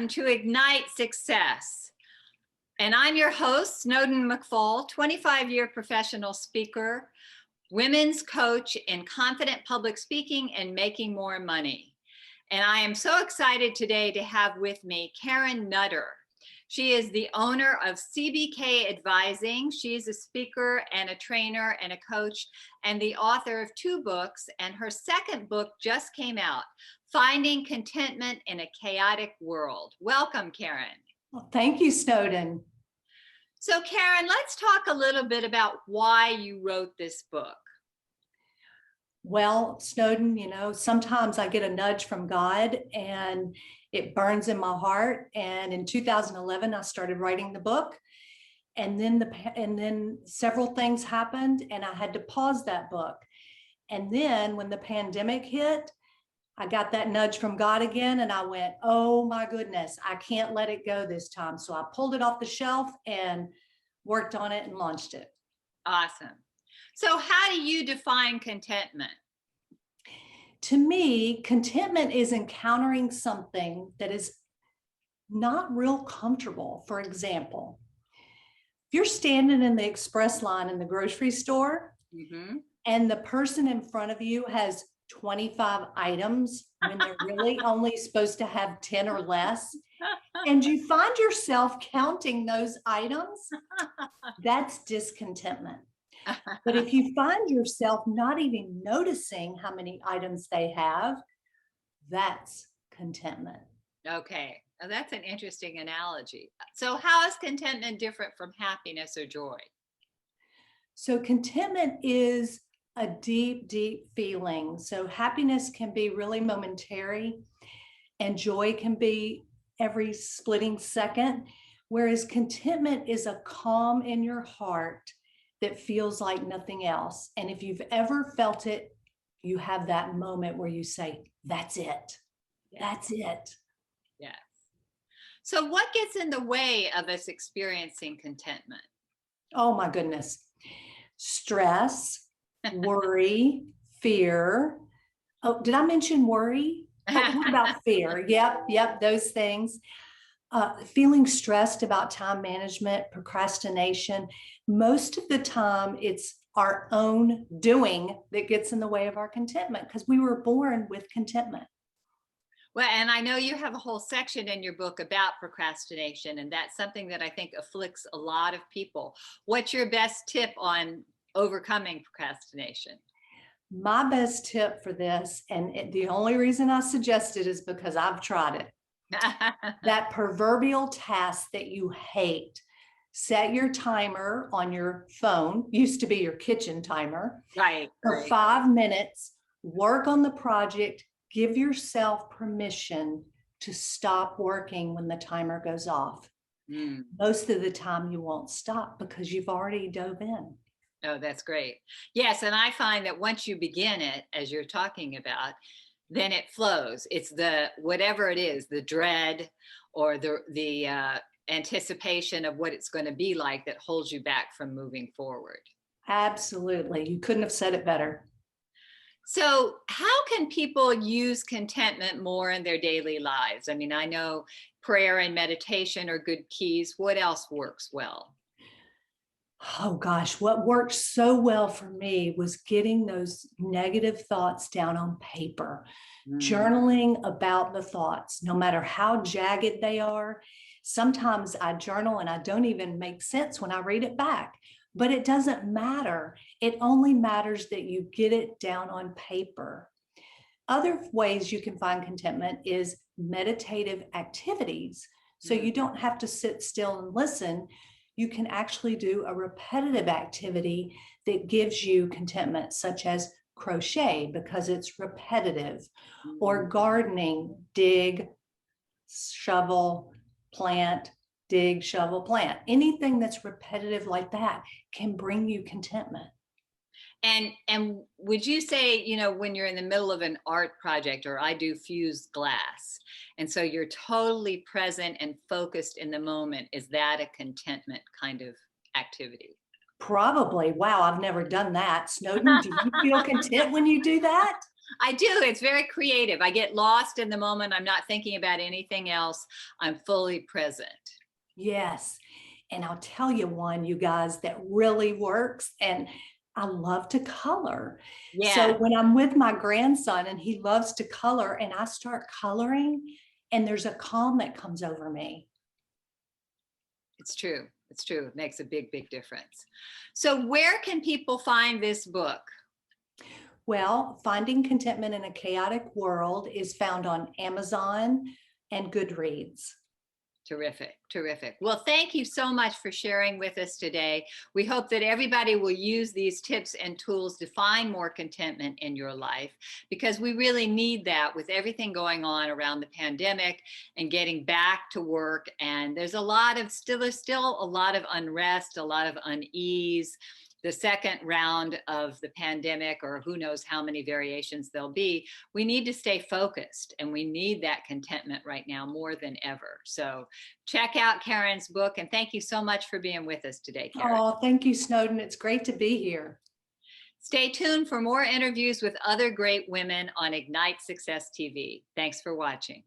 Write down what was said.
Welcome to Ignite Success. And I'm your host, Snowden McFall, 25-year professional speaker, women's coach in confident public speaking and making more money. And I am so excited today to have with me Karen Nutter. She is the owner of CBK Advising. She's a speaker and a trainer and a coach and the author of 2 books. And her second book just came out, Finding Contentment in a Chaotic World. Welcome, Karen. Well, thank you, Snowden. So Karen, let's talk a little bit about why you wrote this book. Well, Snowden, sometimes I get a nudge from God and it burns in my heart. And in 2011, I started writing the book. And then several things happened and I had to pause that book. And then when the pandemic hit, I got that nudge from God again and I went, oh my goodness, I can't let it go this time. So I pulled it off the shelf and worked on it and launched it. Awesome. So how do you define contentment? To me, contentment is encountering something that is not real comfortable. For example, if you're standing in the express line in the grocery store and the person in front of you has 25 items when they're really only supposed to have 10 or less, and you find yourself counting those items, that's discontentment. But if you find yourself not even noticing how many items they have, that's contentment. Okay, now that's an interesting analogy. So how is contentment different from happiness or joy? So contentment is a deep, deep feeling. So happiness can be really momentary and joy can be every splitting second, whereas contentment is a calm in your heart that feels like nothing else. And if you've ever felt it, you have that moment where you say, that's it. Yes. That's it. Yes. So what gets in the way of us experiencing contentment? Oh my goodness. Stress, worry, fear. Oh, did I mention worry? Oh, what about fear? Yep, those things. Feeling stressed about time management, procrastination. Most of the time, it's our own doing that gets in the way of our contentment because we were born with contentment. Well, and I know you have a whole section in your book about procrastination, and that's something that I think afflicts a lot of people. What's your best tip on overcoming procrastination? My best tip for this, and the only reason I suggest it is because I've tried it. That proverbial task that you hate. Set your timer on your phone, used to be your kitchen timer, for 5 minutes, work on the project, give yourself permission to stop working when the timer goes off. Most of the time you won't stop because you've already dove in. Oh, that's great. Yes, and I find that once you begin it, as you're talking about, then it flows. It's the, whatever it is, the dread or the anticipation of what it's going to be like that holds you back from moving forward. Absolutely. You couldn't have said it better. So how can people use contentment more in their daily lives? I mean, I know prayer and meditation are good keys. What else works well? Oh gosh, what worked so well for me was getting those negative thoughts down on paper, journaling about the thoughts, no matter how jagged they are. Sometimes I journal and I don't even make sense when I read it back, but it doesn't matter. It only matters that you get it down on paper. Other ways you can find contentment is meditative activities. So you don't have to sit still and listen. You can actually do a repetitive activity that gives you contentment, such as crochet because it's repetitive, or gardening, dig, shovel, plant, dig, shovel, plant. Anything that's repetitive like that can bring you contentment. And would you say, when you're in the middle of an art project, or I do fused glass, and so you're totally present and focused in the moment, is that a contentment kind of activity? Probably. Wow, I've never done that. Snowden, do you feel content when you do that? I do. It's very creative. I get lost in the moment. I'm not thinking about anything else. I'm fully present. Yes. And I'll tell you one, you guys, that really works. And I love to color. So Yeah, when I'm with my grandson and he loves to color and I start coloring and there's a calm that comes over me. it's true. It's true. It makes a big, big difference. So where can people find this book? Well, Finding Contentment in a Chaotic World is found on Amazon and Goodreads. Terrific, terrific. Well, thank you so much for sharing with us today. We hope that everybody will use these tips and tools to find more contentment in your life, because we really need that with everything going on around the pandemic and getting back to work. And there's still a lot of unrest, a lot of unease. The second round of the pandemic, or who knows how many variations there'll be, we need to stay focused, and we need that contentment right now more than ever. So check out Karen's book, and thank you so much for being with us today, Karen. Oh, thank you, Snowden. It's great to be here. Stay tuned for more interviews with other great women on Ignite Success TV. Thanks for watching.